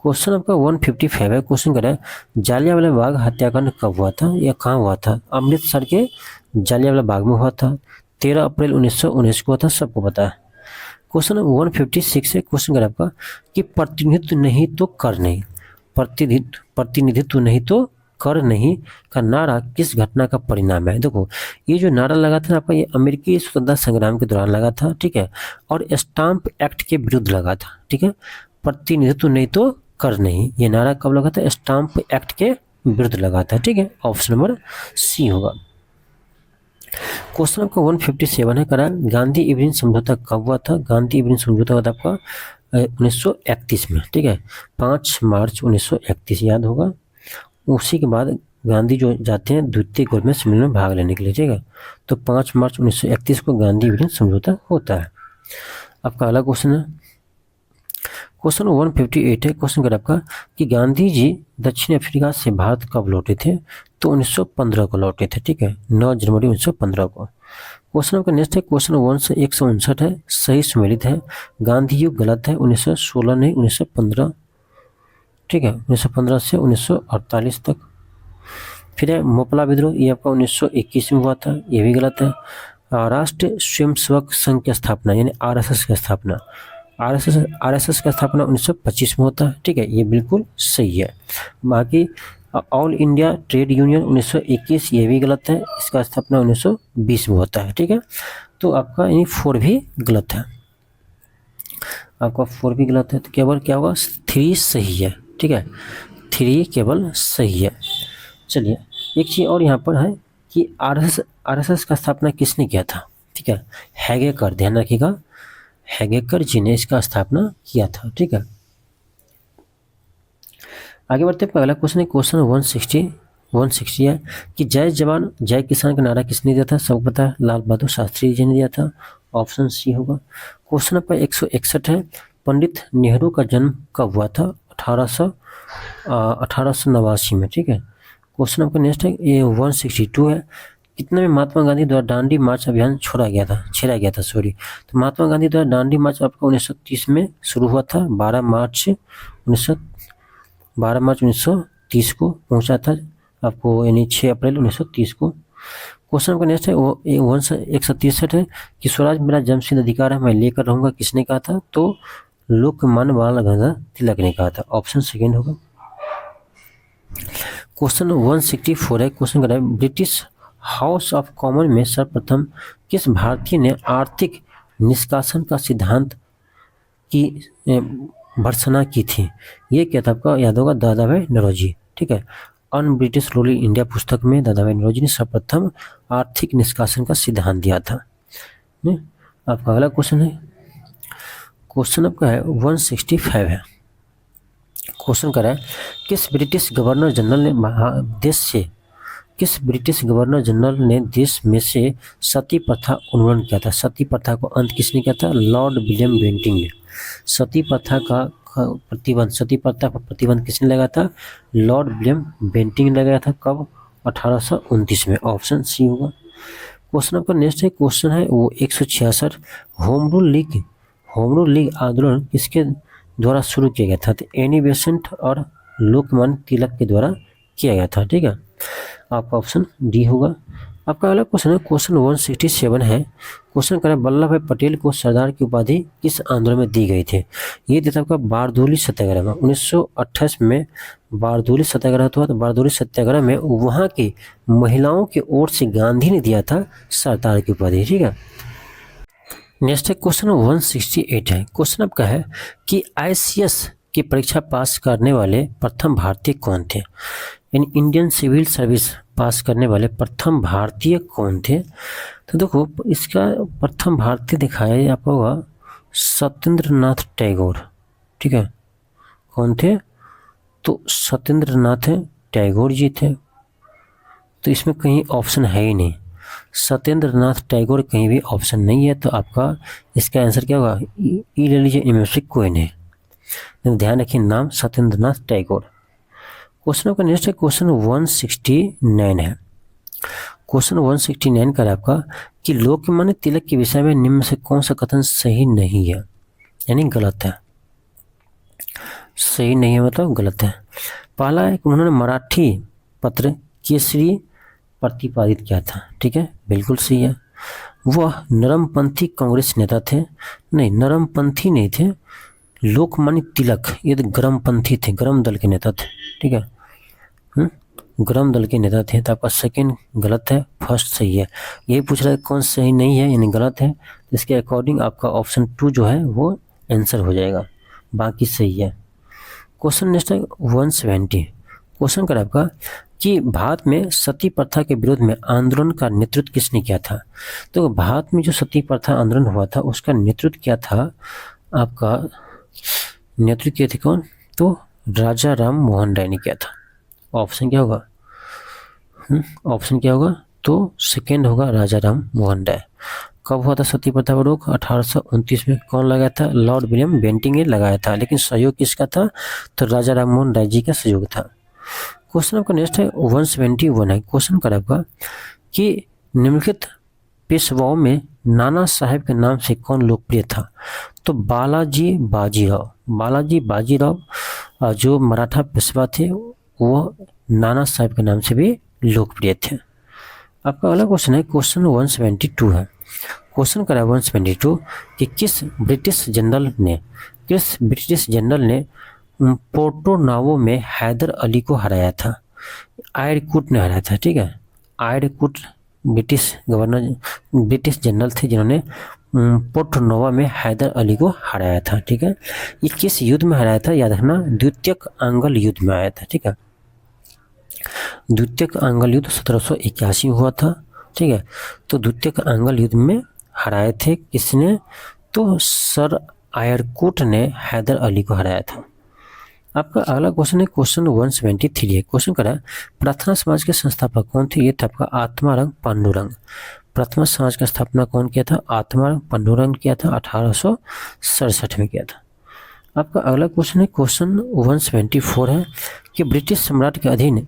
S1: क्वेश्चन आपका 155 है। क्वेश्चन कर रहा है जालियांवाला बाग हत्याकांड कब हुआ था या कहाँ हुआ था? अमृतसर के जालियांवाला बाग में हुआ था, 13 अप्रैल 1919 को हुआ था, सबको पता है। क्वेश्चन 156 है। क्वेश्चन कर आपका कि प्रतिनिधित्व नहीं तो कर नहीं, प्रतिनिधित्व नहीं तो कर नहीं का नारा किस घटना का परिणाम है? देखो ये जो नारा लगा था आपका, ये अमेरिकी स्वतंत्रता संग्राम के दौरान लगा था, ठीक है, और स्टाम्प एक्ट के विरुद्ध लगा था, ठीक है। प्रतिनिधित्व नहीं तो कर नहीं, ये नारा कब लगा था? स्टाम्प एक्ट के विरुद्ध लगा था, ठीक है। ऑप्शन नंबर सी होगा। क्वेश्चन आपका 157 है। करा गांधी इरविन समझौता कब हुआ था? गांधी इरविन समझौता हुआ था आपका 1931 में, ठीक है। 5 मार्च 1931 याद होगा। उसी के बाद गांधी जो जाते हैं द्वितीय गोलमेज सम्मेलन में भाग लेने के लिए, ठीक है। तो 5 मार्च 1931 को गांधी इरविन समझौता होता है। आपका अगला क्वेश्चन है क्वेश्चन 158 है। क्वेश्चन कर आपका कि गांधी जी दक्षिण अफ्रीका से भारत कब लौटे थे? तो 1915 को लौटे थे, ठीक है, 9 जनवरी 1915 को। क्वेश्चन आपका नेक्स्ट है क्वेश्चन 159 है, सही सुमेलित है। गांधी युग गलत है, 1916 नहीं 1915, ठीक है, 1915 से 1948 तक। फिर है मोपला विद्रोह, ये आपका 1921 में हुआ था, ये भी गलत है। राष्ट्रीय स्वयंसेवक संघ की स्थापना यानी आरएसएस की स्थापना, आरएसएस का स्थापना 1925 में होता है, ठीक है, ये बिल्कुल सही है। बाकी ऑल इंडिया ट्रेड यूनियन 1921, ये भी गलत है, इसका स्थापना 1920 में होता है, ठीक है। तो आपका यानी 4 भी गलत है, आपका 4 भी गलत है। तो केवल क्या होगा? 3 सही है, ठीक है, 3 केवल सही है। चलिए एक चीज़ और यहाँ पर है कि आरएसएस का स्थापना किसने किया था? ठीक है, हैगेकर, ध्यान रखिएगा, हैगेकर जी ने इसका स्थापना किया था, ठीक है। आगे बढ़ते हैं, पहला क्वेश्चन है क्वेश्चन 160 है कि जय जवान जय किसान का नारा किसने दिया था? सबको पता है, लाल बहादुर शास्त्री जी ने दिया था, ऑप्शन सी होगा। क्वेश्चन नंबर 161 है, पंडित नेहरू का जन्म कब हुआ था? 1889 में, ठीक है। क्वेश्चन आपका नेक्स्ट है ये 162 है, कितने में महात्मा गांधी द्वारा दांडी मार्च अभियान छेड़ा गया था? तो महात्मा गांधी द्वारा दांडी मार्च आपका 1930 में शुरू हुआ था, 12 मार्च 1930 को पहुंचा था आपको, यानी 6 अप्रैल 1930 को। क्वेश्चन का नेक्स्ट है वो 163 है कि स्वराज मेरा जन्मसिद्ध अधिकार है, मैं लेकर रहूंगा, किसने कहा था? तो लोकमान्य बाल गंगाधर तिलक ने कहा था, ऑप्शन सेकेंड होगा। क्वेश्चन 164 है, क्वेश्चन कर ब्रिटिश हाउस ऑफ कॉमन में सर्वप्रथम किस भारतीय ने आर्थिक निष्कासन का सिद्धांत की भर्त्सना की थी? ये क्या था आपका, याद होगा, दादा भाई नौरोजी। ठीक है, अन ब्रिटिश रूल इन इंडिया पुस्तक में दादा भाई नौरोजी ने सर्वप्रथम आर्थिक निष्कासन का सिद्धांत दिया था। नहीं? आपका अगला क्वेश्चन है, क्वेश्चन आपका है 165 है। क्वेश्चन कर रहा है, किस ब्रिटिश गवर्नर जनरल ने देश में से सती प्रथा उन्मूलन किया था? सती प्रथा को अंत किसने किया था? लॉर्ड विलियम बेंटिंक ने। सती प्रथा पर प्रतिबंध किसने लगाया था? लॉर्ड विलियम बेंटिंक ने लगाया था। कब? 1829 में। ऑप्शन सी होगा। क्वेश्चन आपका नेक्स्ट है, क्वेश्चन है वो 166, होम रूल लीग आंदोलन किसके द्वारा शुरू किया गया था? तो एनी बेसेंट और लोकमान्य तिलक के द्वारा किया गया था। ठीक है, आपका ऑप्शन डी होगा। आपका अगला क्वेश्चन है, क्वेश्चन 167 है। क्वेश्चन करें, वल्लभ भाई पटेल को सरदार की उपाधि किस आंदोलन में दी गई थी? ये था आपका बारदोली सत्याग्रह में। 1928 में बारदोली सत्याग्रह हुआ। तो बारदोली सत्याग्रह में वहाँ की महिलाओं की ओर से गांधी ने दिया था सरदार की उपाधि। ठीक है, नेक्स्ट है क्वेश्चन 168 है। क्वेश्चन आपका है कि ICS की परीक्षा पास करने वाले प्रथम भारतीय कौन थे? यानी इंडियन सिविल सर्विस पास करने वाले प्रथम भारतीय कौन थे? तो देखो, इसका प्रथम भारतीय दिखाया आपको होगा सत्येंद्रनाथ टैगोर। ठीक है, कौन थे? तो सत्येंद्रनाथ टैगोर जी थे। तो इसमें कहीं ऑप्शन है ही नहीं, सत्येंद्रनाथ टैगोर कहीं भी ऑप्शन नहीं है। तो आपका इसका आंसर क्या होगा? ई ले लीजिए, इमेसिक कोइन है। ध्यान रखिए, नाम सत्येंद्रनाथ टैगोर। क्वेश्चन आपका नेक्स्ट है, क्वेश्चन 169 है। क्वेश्चन 169 का आपका कि लोकमान्य तिलक के विषय में निम्न से कौन सा कथन सही नहीं है, यानी गलत है? सही नहीं है मतलब गलत है। पहला है, उन्होंने मराठी पत्र केसरी प्रतिपादित किया था। ठीक है, बिल्कुल सही है। वह नरमपंथी कांग्रेस नेता थे? नहीं, नरमपंथी नहीं थे। लोकमान्य तिलक ये तो गरमपंथी थे, गरम दल के नेता थे। ठीक है, गरम दल के नेता थे। तो आपका सेकंड गलत है, फर्स्ट सही है। यही पूछ रहा है कौन सही नहीं है यानी गलत है। तो इसके अकॉर्डिंग आपका ऑप्शन 2 जो है वो आंसर हो जाएगा, बाकी सही है। क्वेश्चन नेक्स्ट है 170। क्वेश्चन कर आपका कि भारत में सती प्रथा के विरोध में आंदोलन का नेतृत्व किसने किया था? तो भारत में जो सती प्रथा आंदोलन हुआ था उसका नेतृत्व क्या था? आपका नेतृत्व किए थे कौन? तो राजा राम मोहन राय ने किया था। ऑप्शन क्या होगा? ऑप्शन क्या होगा? तो सेकेंड होगा, राजा राम मोहन राय। कब हुआ था सती प्रथा पर रोक? 1829 में। कौन लगाया था? लॉर्ड विलियम बेंटिंक ने लगाया था। लेकिन सहयोग किसका था? तो राजा राम मोहन राय जी का सहयोग था। क्वेश्चन आपका नेक्स्ट है 171 है। क्वेश्चन कर आपका कि निम्नलिखित पेशवाओं में नाना साहेब के नाम से कौन लोकप्रिय था? तो बालाजी बाजीराव जो मराठा पेशवा थे वो नाना साहेब के नाम से भी लोकप्रिय थे। आपका अगला क्वेश्चन है, क्वेश्चन 172 है। क्वेश्चन करा 172 कि किस ब्रिटिश जनरल ने पोर्टोनावो में हैदर अली को हराया था? आयरकुट ने हराया था। ठीक है, आयरकुट ब्रिटिश जनरल थे जिन्होंने पोर्टोनोवा में हैदर अली को हराया था। ठीक है, ये किस युद्ध में हराया था? याद रखना, द्वितीयक आंग्ल युद्ध में आया था। ठीक है, द्वितीयक आंग्ल युद्ध 1781 हुआ था। ठीक है, तो द्वितीयक आंग्ल युद्ध में हराए थे किसने? तो सर आयरकुट ने हैदर अली को हराया था। आपका अगला क्वेश्चन है, क्वेश्चन 173 है। क्वेश्चन करा प्रार्थना समाज के संस्थापक कौन थे? ये था आपका आत्माराम पांडुरंग। प्रार्थना समाज का स्थापना कौन किया था? आत्माराम पांडुरंग किया था, 1867 में किया था। आपका अगला क्वेश्चन है, क्वेश्चन 174 है कि ब्रिटिश सम्राट के अधीन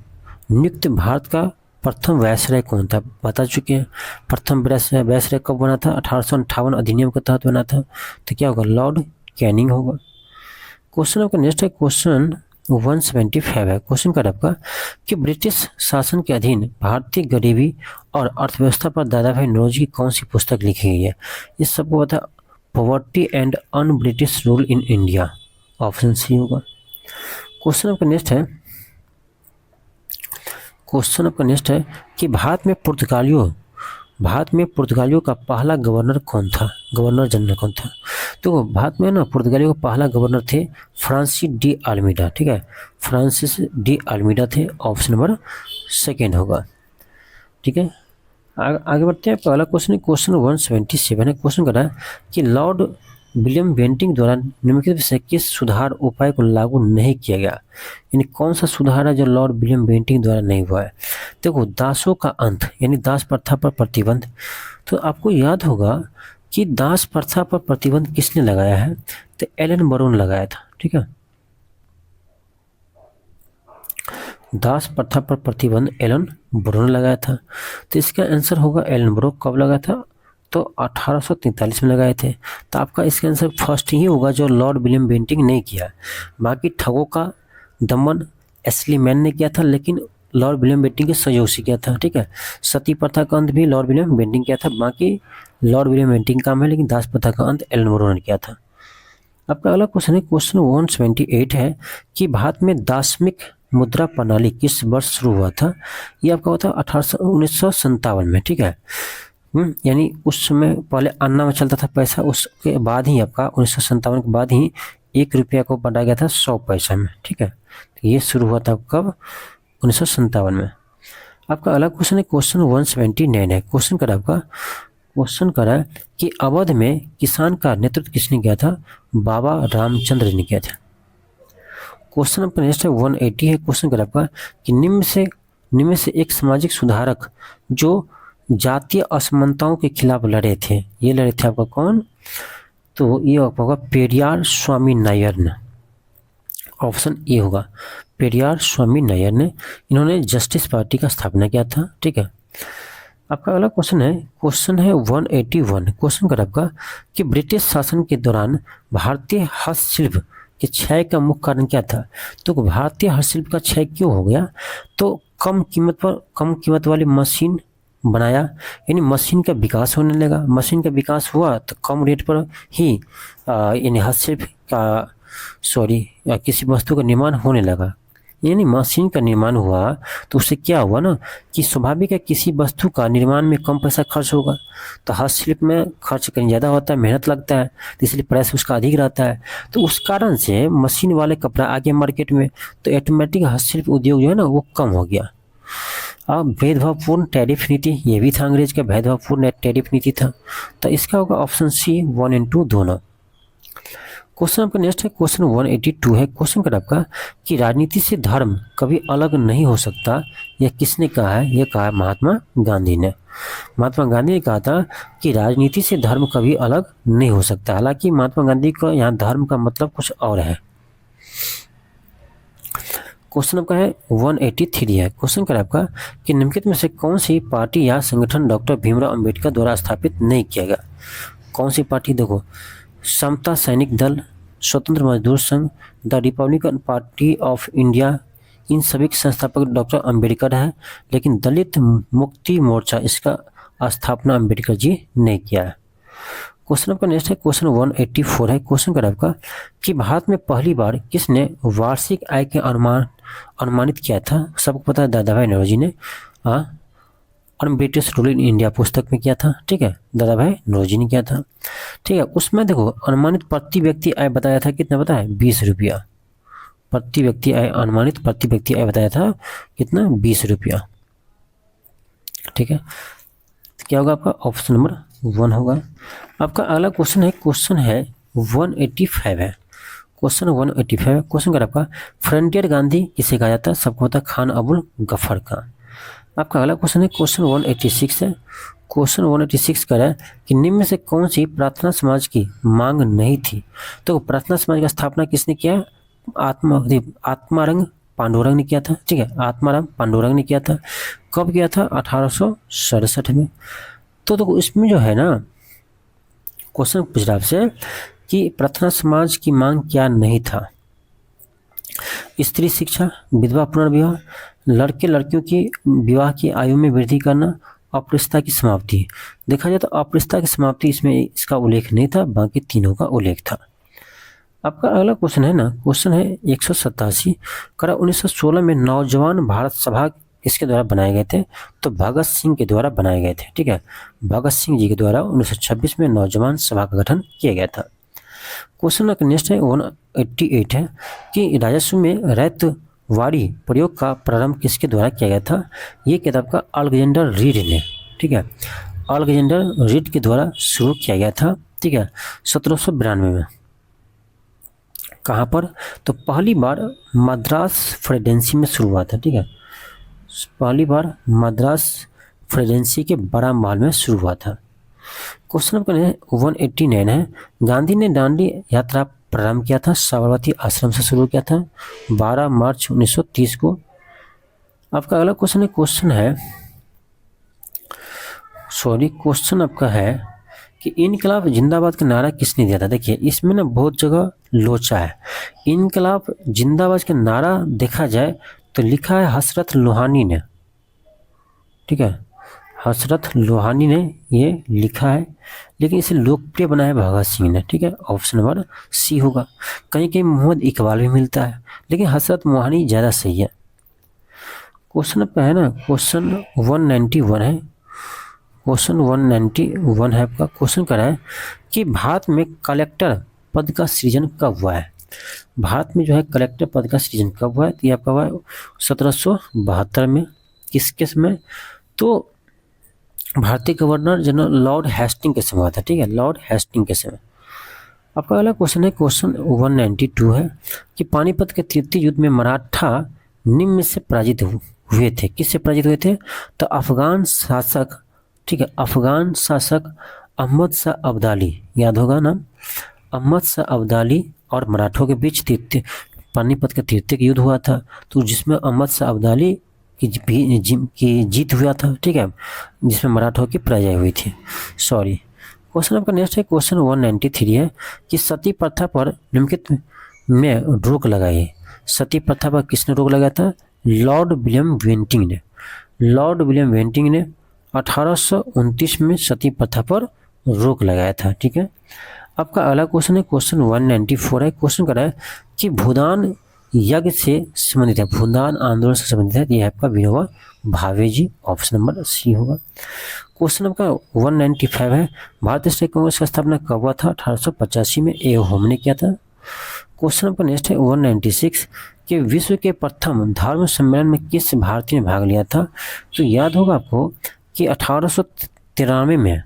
S1: नियुक्त भारत का प्रथम वायसराय कौन था? बता चुके हैं। प्रथम वायसराय कब बना था? 1858 अधिनियम के तहत बना था। तो क्या होगा? लॉर्ड कैनिंग होगा। क्वेश्चन आपका नेक्स्ट है, क्वेश्चन 175 है। क्वेश्चन कर आपका कि ब्रिटिश शासन के अधीन भारतीय गरीबी और अर्थव्यवस्था पर दादा भाई नौरोजी की कौन सी पुस्तक लिखी गई है? इस सबको बता, poverty and un British rule in India. Option C होगा। क्वेश्चन आपका नेक्स्ट है कि भारत में पुर्तगालियों का पहला गवर्नर जनरल कौन था? तो भारत में ना पुर्तगालियों का पहला गवर्नर थे फ्रांसिस डी अल्मीडा, ठीक है, फ्रांसिस डी अल्मीडा थे, ऑप्शन नंबर सेकेंड होगा, ठीक है। आगे बढ़ते हैं। पहला क्वेश्चन है क्वेश्चन 177 है। क्वेश्चन कर रहा है कि लॉर्ड विलियम बेंटिंक द्वारा निम्नलिखित में से किस सुधार उपाय को लागू नहीं किया गया, यानी कौन सा सुधार है जो लॉर्ड विलियम बेंटिंक द्वारा नहीं हुआ है। देखो, दासों का अंत यानी दास प्रथा पर प्रतिबंध। तो आपको याद होगा कि दास प्रथा पर प्रतिबंध किसने लगाया है, तो एलन बरोन लगाया था, ठीक है। दास प्रथा पर प्रतिबंध एलन बरो ने लगाया था। तो इसका आंसर होगा एलन बरो कब लगाया था, तो 1843 में लगाए थे। तो आपका इसका आंसर फर्स्ट ही होगा जो लॉर्ड विलियम बेंटिंक नहीं किया। बाकी ठगों का दमन एस्ली मैन ने किया था, लेकिन लॉर्ड विलियम बेंटिंक के सहयोग से किया था, ठीक है। सती प्रथा का अंत भी लॉर्ड विलियम बेंटिंक किया था, बाकी लॉर्ड विलियम बेंटिंक काम है, लेकिन दास प्रथा का अंत एलन बरो ने किया था। आपका अगला क्वेश्चन है क्वेश्चन 178 है कि भारत में दासमिक मुद्रा प्रणाली किस वर्ष शुरू हुआ था। ये आपका हुआ था 1957 में, ठीक है। यानी उस समय पहले अन्ना में चलता था पैसा, उसके बाद ही आपका 1957 के बाद ही 1 रुपया को बढ़ाया गया था 100 पैसा में, ठीक है। तो ये शुरू हुआ था कब, 1957 में। आपका अगला क्वेश्चन है क्वेश्चन 179 है। क्वेश्चन करा कि अवध में किसान का नेतृत्व किसने किया था, बाबा रामचंद्र ने किया था। क्वेश्चन आपका नेक्स्ट है 180 है। क्वेश्चन करा आपका कि निम्न में से एक सामाजिक सुधारक जो जातीय असमानताओं के खिलाफ लड़े थे, ये लड़े थे आपका कौन, तो ये आपका होगा पेरियार स्वामी नायर ने, ऑप्शन ए होगा, पेरियार स्वामी नायर ने। इन्होंने जस्टिस पार्टी का स्थापना किया था, ठीक है। आपका अगला क्वेश्चन है 181। क्वेश्चन कर आपका कि ब्रिटिश शासन के दौरान भारतीय हस्तशिल्प के क्षय का मुख्य कारण क्या था। तो भारतीय हस्तशिल्प का क्षय क्यों हो गया, तो कम कीमत वाली मशीन बनाया, यानी मशीन का विकास होने लगा। मशीन का विकास हुआ तो कम रेट पर ही यानी हस्तशिल्प का किसी वस्तु का निर्माण होने लगा, यानी मशीन का निर्माण हुआ तो उससे क्या हुआ ना कि स्वाभाविक है किसी वस्तु का निर्माण में कम पैसा खर्च होगा। तो हस्तशिल्प में खर्च कहीं ज़्यादा होता है, मेहनत लगता है, तो इसलिए प्राइस उसका अधिक रहता है। तो उस कारण से मशीन वाले कपड़ा आ गया मार्केट में, तो ऑटोमेटिक हस्तशिल्प उद्योग जो है ना वो कम हो गया। अब भेदभावपूर्ण टैरिफ नीति, ये भी था अंग्रेज का भेदभावपूर्ण टैरिफ नीति था। तो इसका होगा ऑप्शन सी 1 और 2 दोनों। क्वेश्चन आपका नेक्स्ट है क्वेश्चन 182 है। क्वेश्चन कर आपका कि राजनीति से धर्म कभी अलग नहीं हो सकता, यह किसने कहा है। यह कहा महात्मा गांधी ने। महात्मा गांधी ने कहा था कि राजनीति से धर्म कभी अलग नहीं हो सकता। हालांकि महात्मा गांधी का यहाँ धर्म का मतलब कुछ और है। क्वेश्चन आपका है 183 है। क्वेश्चन कर आपका कि निम्नलिखित में से कौन सी पार्टी या संगठन डॉक्टर भीमराव अंबेडकर द्वारा स्थापित नहीं किया गया। कौन सी पार्टी, देखो, समता सैनिक दल, Swatantra Mazdoor Sangh, the Republican Party of India, इन सभी के संस्थापक डॉक्टर अंबेडकर है, लेकिन दलित मुक्ति मोर्चा इसका स्थापना अंबेडकर जी ने किया है। क्वेश्चन आपका नेक्स्ट है क्वेश्चन 184 है। क्वेश्चन कर आपका कि भारत में पहली बार किसने वार्षिक आय के अनुमानित किया था। सबको पता है दादा भाई नौरोजी ने ब्रिटिश रूल इन इंडिया पुस्तक में किया था, ठीक है, दादा भाई नौरोजी ने किया था, ठीक है। उसमें देखो अनुमानित प्रति व्यक्ति आय बताया था, कितना पता है, 20 रुपया प्रति व्यक्ति आय। अनुमानित प्रति व्यक्ति आय बताया था कितना, 20 रुपया, ठीक है। तो क्या होगा आपका ऑप्शन नंबर 1 होगा। आपका अगला क्वेश्चन है 185 है। क्वेश्चन 185 क्वेश्चन कर आपका फ्रंटियर गांधी किसे कहा जाता है। सबको पता खान अबुल गफर का। आपका अगला क्वेश्चन है क्वेश्चन 186 है। क्वेश्चन 186 कह रहा है कि निम्न में से कौन सी प्रार्थना समाज की मांग नहीं थी। तो प्रार्थना समाज का स्थापना किसने किया, आत्मारंग पांडुरंग ने किया था, ठीक है, आत्माराम पांडुरंग ने किया था। कब किया था, 1867 में। तो देखो इसमें जो है ना क्वेश्चन पूछ रहा आपसे कि प्रार्थना समाज की मांग क्या नहीं था। स्त्री शिक्षा, विधवा पुनर्विवाह, लड़के लड़कियों की विवाह की आयु में वृद्धि करना, अपृष्टता की समाप्ति। देखा जाए तो अपृष्टता की समाप्ति इसमें इसका उल्लेख नहीं था, बाकी तीनों का उल्लेख था। आपका अगला क्वेश्चन है ना, क्वेश्चन है 187 करा 1916 में नौजवान भारत सभा किसके द्वारा बनाए गए थे। तो भगत सिंह के द्वारा बनाए गए थे, ठीक है, भगत सिंह जी के द्वारा 1926 में नौजवान सभा का गठन किया गया था। क्वेश्चन का नेक्स्ट है 188 है कि राजस्व में रैयतवाड़ी प्रयोग का प्रारंभ किसके द्वारा किया गया था। ये किताब का अलेक्जेंडर रीड ने, ठीक है, अलेक्जेंडर रीड के द्वारा शुरू किया गया था, ठीक है, 1792 में। कहाँ पर, तो पहली बार मद्रास प्रेसिडेंसी में शुरू हुआ था, ठीक है, पहली बार मद्रास प्रेसिडेंसी के बड़ा महल में शुरू हुआ था। क्वेश्चन नंबर 189 है गांधी ने दांडी यात्रा प्रारंभ किया था, साबरमती आश्रम से शुरू किया था 12 मार्च 1930 को। आपका अगला क्वेश्चन आपका है कि इनकलाब जिंदाबाद का नारा किसने दिया था। देखिए इसमें ना बहुत जगह लोचा है। इनकलाब जिंदाबाद का नारा देखा जाए तो लिखा है हसरत लोहानी ने, ठीक है, हसरत लोहानी ने ये लिखा है, लेकिन इसे लोकप्रिय बनाया है भगत सिंह ने, ठीक है, ऑप्शन नंबर सी होगा। कहीं कहीं मोहम्मद इकबाल भी मिलता है, लेकिन हसरत लोहानी ज़्यादा सही है। क्वेश्चन आपका है ना, क्वेश्चन 191 है, क्वेश्चन 191 है आपका। क्वेश्चन कर रहा है कि भारत में कलेक्टर पद का सृजन कब हुआ है। भारत में जो है कलेक्टर पद का सृजन कब हुआ है, तो ये आपका हुआ है 1772 में। किसके समय, तो भारतीय गवर्नर जनरल लॉर्ड हेस्टिंग के समय हुआ था, ठीक है, लॉर्ड हेस्टिंग के समय। आपका अगला क्वेश्चन है, क्वेश्चन 192 है कि पानीपत के तृतीय युद्ध में मराठा निम्न में से पराजित हुए थे। किससे पराजित हुए थे, तो अफगान शासक, ठीक है, अफगान शासक अहमद शाह अब्दाली, याद होगा नाम, अहमद शाह अब्दाली और मराठों के बीच पानीपत का तृतीय युद्ध हुआ था, तो जिसमें अहमद शाह अब्दाली की जीत हुआ था, ठीक है, जिसमें मराठों की पराजय हुई थी। सॉरी। क्वेश्चन आपका नेक्स्ट है, क्वेश्चन 193 है कि सती प्रथा पर निम्नलिखित में रोक लगाई। सती प्रथा पर किसने रोक लगाया था, लॉर्ड विलियम बेंटिंक ने। लॉर्ड विलियम बेंटिंक ने 1829 में सती प्रथा पर रोक लगाया था, ठीक है। आपका अगला क्वेश्चन है, क्वेश्चन 194 है। क्वेश्चन कर रहा है कि भूदान यज्ञ से संबंधित है, भूदान आंदोलन से संबंधित है, यह आपका विनोबा भावे जी, ऑप्शन नंबर सी होगा। क्वेश्चन आपका 195 है भारतीय स्टेट कांग्रेस का स्थापना कब हुआ था, 1885 में ए होम ने किया था। क्वेश्चन आपका नेक्स्ट है 196 कि विश्व के प्रथम धर्म सम्मेलन में किस भारतीय ने भाग लिया था। तो याद होगा आपको कि 1893 में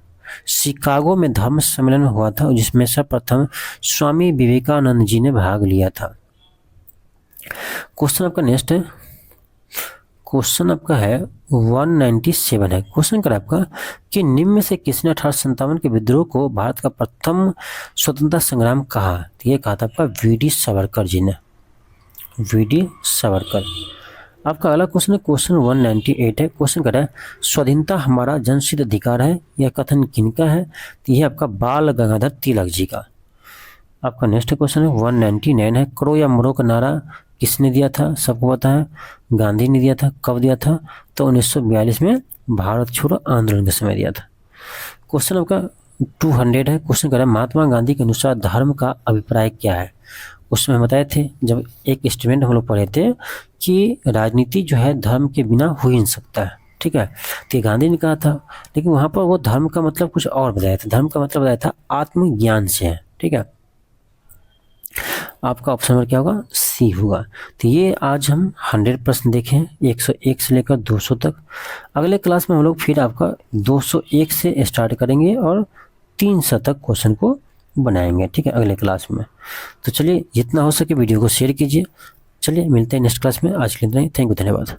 S1: शिकागो में धर्म सम्मेलन हुआ था, जिसमें सर्वप्रथम स्वामी विवेकानंद जी ने भाग लिया था। क्वेश्चन आपका नेक्स्ट है, क्वेश्चन आपका है 197 है। क्वेश्चन कर आपका कि निम्न में से किसने 1857 के विद्रोह को भारत का प्रथम स्वतंत्रता संग्राम कहा। तो ये कहा था आपका वी.डी. सावरकर जी ने, वी.डी. सावरकर। आपका अगला क्वेश्चन है, क्वेश्चन 198 है। क्वेश्चन कर रहा है स्वाधीनता हमारा जनसिद्ध अधिकार है, यह कथन किनका है। तो यह आपका बाल गंगाधर तिलक जी का। आपका नेक्स्ट क्वेश्चन है 199 है, करो या मरो का नारा किसने दिया था, सबको पता है, गांधी ने दिया था। कब दिया था, तो 1942 में भारत छोड़ो आंदोलन के समय दिया था। क्वेश्चन आपका 200 है। क्वेश्चन कर रहा है महात्मा गांधी के अनुसार धर्म का अभिप्राय क्या है। उसमें बताए थे, जब एक स्टेटमेंट हम लोग पढ़े थे कि राजनीति जो है धर्म के बिना हो ही नहीं सकता है, ठीक है, तो गांधी ने कहा था, लेकिन वहाँ पर वो धर्म का मतलब कुछ और बताया था। धर्म का मतलब बताया था आत्मज्ञान से है, ठीक है। आपका ऑप्शन नंबर क्या होगा, सी होगा। तो ये आज हम 100 प्रश्न देखें, 101 से लेकर 200 तक। अगले क्लास में हम लोग फिर आपका 201 से स्टार्ट करेंगे और 300 तक क्वेश्चन को बनाएंगे, ठीक है, अगले क्लास में। तो चलिए जितना हो सके वीडियो को शेयर कीजिए। चलिए मिलते हैं नेक्स्ट क्लास में। आज के लिए इतना ही। थैंक यू, धन्यवाद।